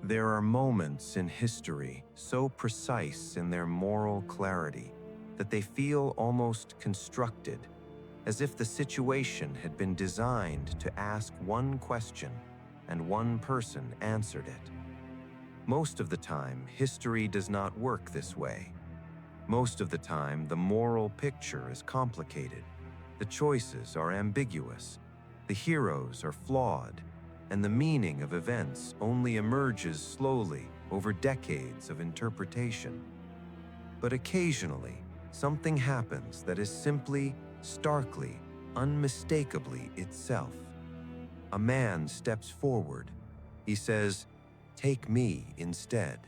There are moments in history so precise in their moral clarity that they feel almost constructed, as if the situation had been designed to ask one question and one person answered it. Most of the time, history does not work this way. Most of the time, the moral picture is complicated. The choices are ambiguous. The heroes are flawed, and the meaning of events only emerges slowly over decades of interpretation. But occasionally, something happens that is simply, starkly, unmistakably itself. A man steps forward. He says, "Take me instead."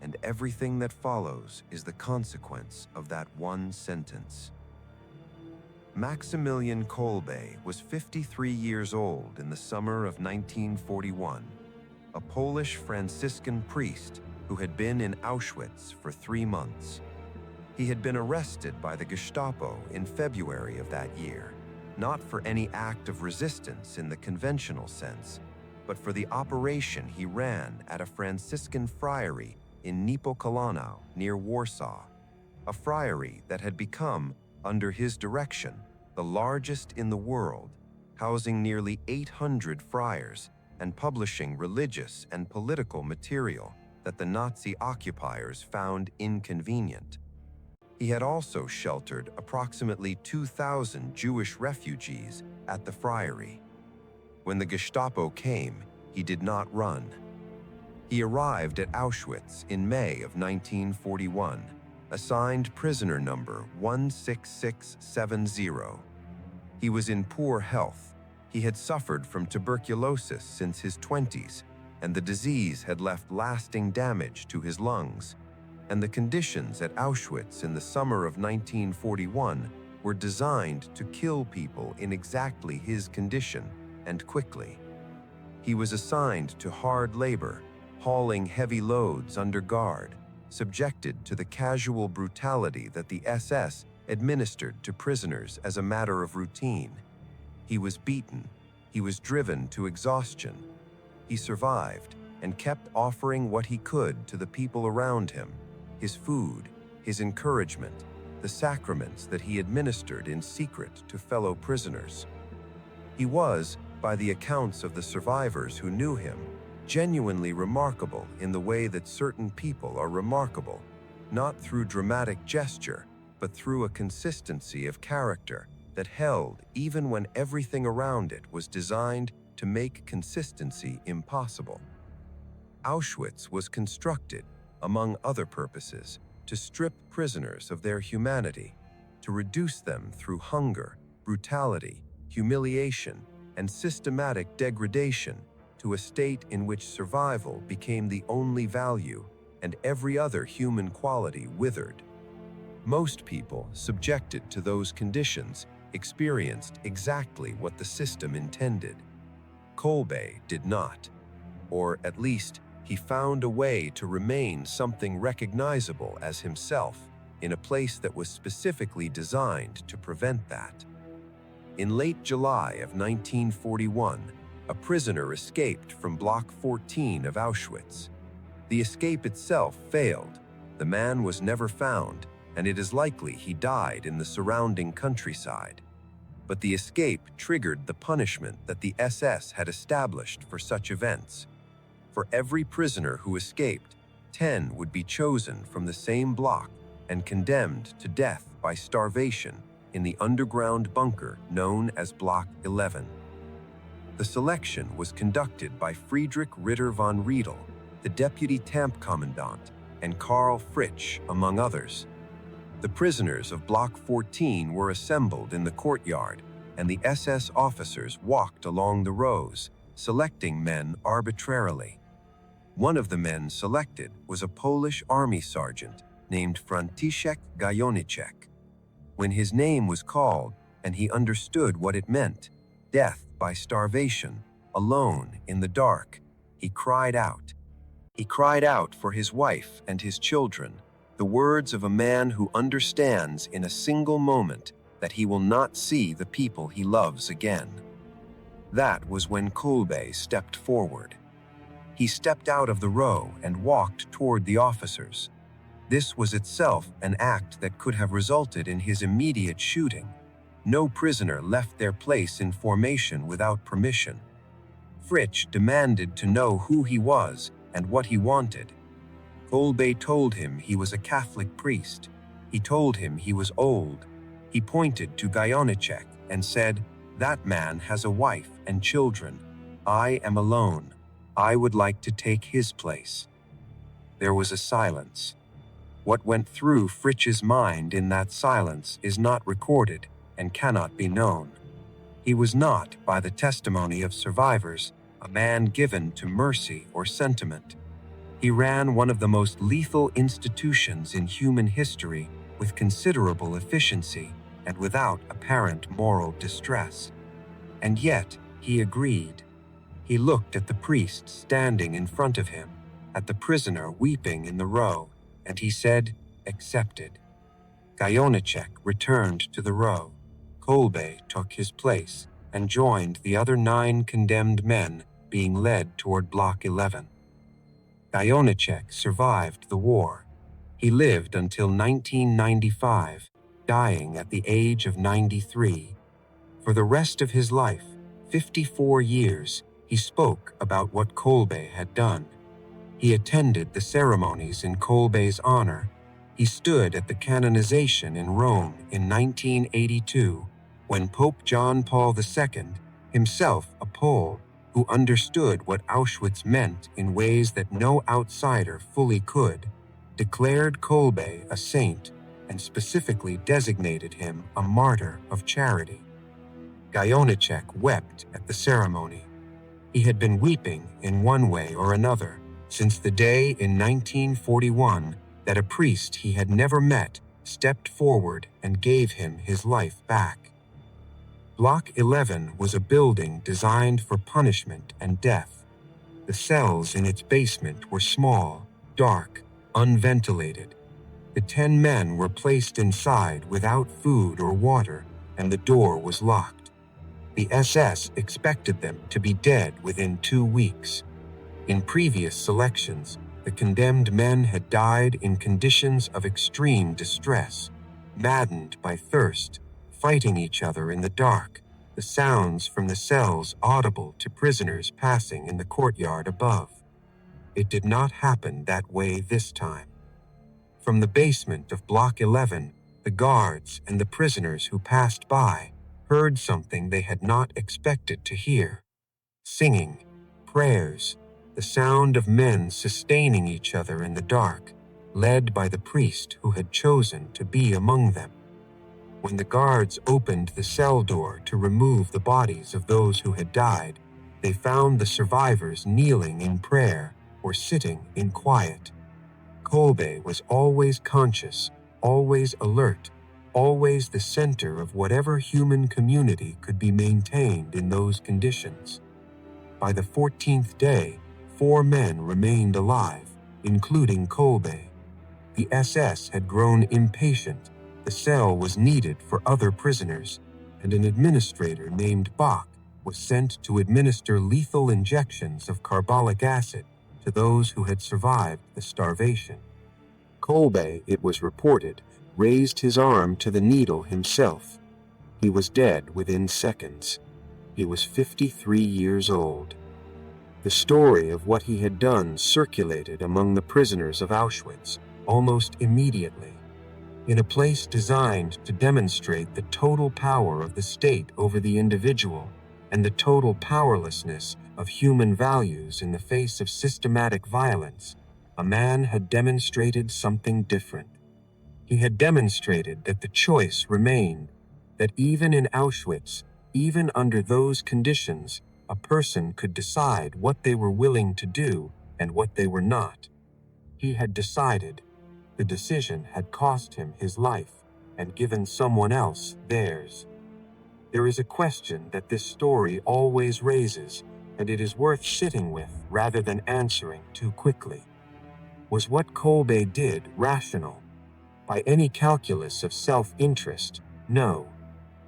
And everything that follows is the consequence of that one sentence. Maximilian Kolbe was 53 years old in the summer of 1941, a Polish Franciscan priest who had been in Auschwitz for 3 months. He had been arrested by the Gestapo in February of that year, not for any act of resistance in the conventional sense, but for the operation he ran at a Franciscan friary in Niepokalanów near Warsaw, a friary that had become, under his direction, the largest in the world, housing nearly 800 friars and publishing religious and political material that the Nazi occupiers found inconvenient. He had also sheltered approximately 2,000 Jewish refugees at the friary. When the Gestapo came, he did not run. He arrived at Auschwitz in May of 1941, assigned prisoner number 16670. He was in poor health. He had suffered from tuberculosis since his 20s, and the disease had left lasting damage to his lungs. And the conditions at Auschwitz in the summer of 1941 were designed to kill people in exactly his condition, and quickly. He was assigned to hard labor, hauling heavy loads under guard, subjected to the casual brutality that the SS administered to prisoners as a matter of routine. He was beaten. He was driven to exhaustion. He survived and kept offering what he could to the people around him: his food, his encouragement, the sacraments that he administered in secret to fellow prisoners. He was, by the accounts of the survivors who knew him, genuinely remarkable in the way that certain people are remarkable, not through dramatic gesture, but through a consistency of character that held even when everything around it was designed to make consistency impossible. Auschwitz was constructed, among other purposes, to strip prisoners of their humanity, to reduce them through hunger, brutality, humiliation, and systematic degradation to a state in which survival became the only value and every other human quality withered. Most people subjected to those conditions experienced exactly what the system intended. Kolbe did not, or at least he found a way to remain something recognizable as himself in a place that was specifically designed to prevent that. In late July of 1941, a prisoner escaped from Block 14 of Auschwitz. The escape itself failed. The man was never found, and it is likely he died in the surrounding countryside. But the escape triggered the punishment that the SS had established for such events. For every prisoner who escaped, 10 would be chosen from the same block and condemned to death by starvation in the underground bunker known as Block 11. The selection was conducted by Friedrich Ritter von Riedel, the deputy Kampfkommandant, and Karl Fritsch, among others. The prisoners of Block 14 were assembled in the courtyard, and the SS officers walked along the rows, selecting men arbitrarily. One of the men selected was a Polish army sergeant named Franciszek Gajowniczek. When his name was called and he understood what it meant, death by starvation, alone in the dark, he cried out. He cried out for his wife and his children, the words of a man who understands in a single moment that he will not see the people he loves again. That was when Kolbe stepped forward. He stepped out of the row and walked toward the officers. This was itself an act that could have resulted in his immediate shooting. No prisoner left their place in formation without permission. Fritsch demanded to know who he was and what he wanted. Kolbe told him he was a Catholic priest. He told him he was old. He pointed to Gajowniczek and said, "That man has a wife and children. I am alone. I would like to take his place." There was a silence. What went through Fritsch's mind in that silence is not recorded and cannot be known. He was not, by the testimony of survivors, a man given to mercy or sentiment. He ran one of the most lethal institutions in human history with considerable efficiency and without apparent moral distress. And yet, he agreed. He looked at the priest standing in front of him, at the prisoner weeping in the row, and he said, "Accepted." Gajowniczek returned to the row. Kolbe took his place and joined the other 9 condemned men being led toward Block 11. Gajowniczek survived the war. He lived until 1995, dying at the age of 93. For the rest of his life, 54 years, he spoke about what Kolbe had done. He attended the ceremonies in Kolbe's honor. He stood at the canonization in Rome in 1982, when Pope John Paul II, himself a Pole, who understood what Auschwitz meant in ways that no outsider fully could, declared Kolbe a saint and specifically designated him a martyr of charity. Gajowniczek wept at the ceremony. He had been weeping in one way or another since the day in 1941 that a priest he had never met stepped forward and gave him his life back. Block 11 was a building designed for punishment and death. The cells in its basement were small, dark, unventilated. The 10 men were placed inside without food or water, and the door was locked. The SS expected them to be dead within 2 weeks. In previous selections, the condemned men had died in conditions of extreme distress, maddened by thirst, fighting each other in the dark, the sounds from the cells audible to prisoners passing in the courtyard above. It did not happen that way this time. From the basement of Block 11, the guards and the prisoners who passed by heard something they had not expected to hear. Singing, prayers, the sound of men sustaining each other in the dark, led by the priest who had chosen to be among them. When the guards opened the cell door to remove the bodies of those who had died, they found the survivors kneeling in prayer or sitting in quiet. Kolbe was always conscious, always alert, always the center of whatever human community could be maintained in those conditions. By the 14th day, 4 men remained alive, including Kolbe. The SS had grown impatient. The cell was needed for other prisoners, and an administrator named Bach was sent to administer lethal injections of carbolic acid to those who had survived the starvation. Kolbe, it was reported, raised his arm to the needle himself. He was dead within seconds. He was 53 years old. The story of what he had done circulated among the prisoners of Auschwitz almost immediately. In a place designed to demonstrate the total power of the state over the individual and the total powerlessness of human values in the face of systematic violence, a man had demonstrated something different. He had demonstrated that the choice remained, that even in Auschwitz, even under those conditions, a person could decide what they were willing to do and what they were not. He had decided. The decision had cost him his life and given someone else theirs. There is a question that this story always raises, and it is worth sitting with rather than answering too quickly. Was what Kolbe did rational? By any calculus of self-interest, no.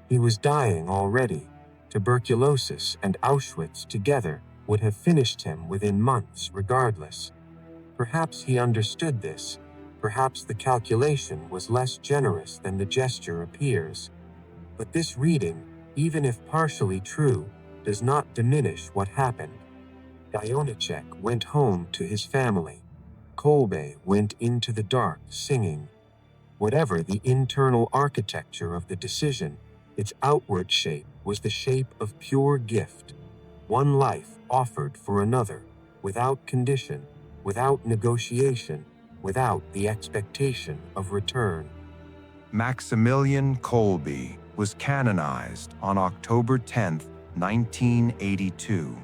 He was dying already. Tuberculosis and Auschwitz together would have finished him within months regardless. Perhaps he understood this. Perhaps the calculation was less generous than the gesture appears. But this reading, even if partially true, does not diminish what happened. Gajowniczek went home to his family. Kolbe went into the dark singing. Whatever the internal architecture of the decision, its outward shape was the shape of pure gift. One life offered for another, without condition, without negotiation, without the expectation of return. Maximilian Kolbe was canonized on October 10, 1982.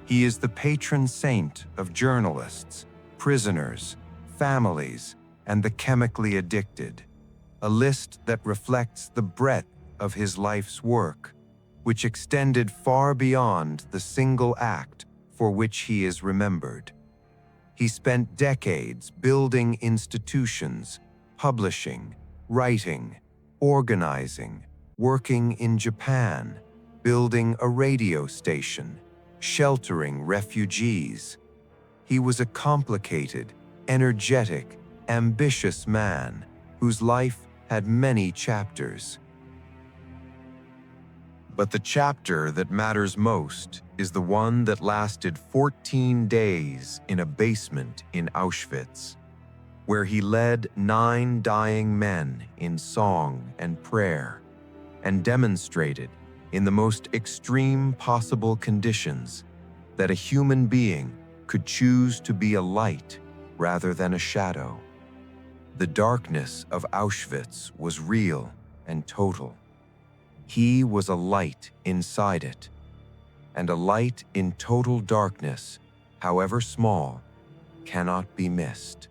He is the patron saint of journalists, prisoners, families, and the chemically addicted, a list that reflects the breadth of his life's work, which extended far beyond the single act for which he is remembered. He spent decades building institutions, publishing, writing, organizing, working in Japan, building a radio station, sheltering refugees. He was a complicated, energetic, ambitious man whose life had many chapters. But the chapter that matters most is the one that lasted 14 days in a basement in Auschwitz, where he led 9 dying men in song and prayer, and demonstrated, in the most extreme possible conditions, that a human being could choose to be a light rather than a shadow. The darkness of Auschwitz was real and total. He was a light inside it, and a light in total darkness, however small, cannot be missed.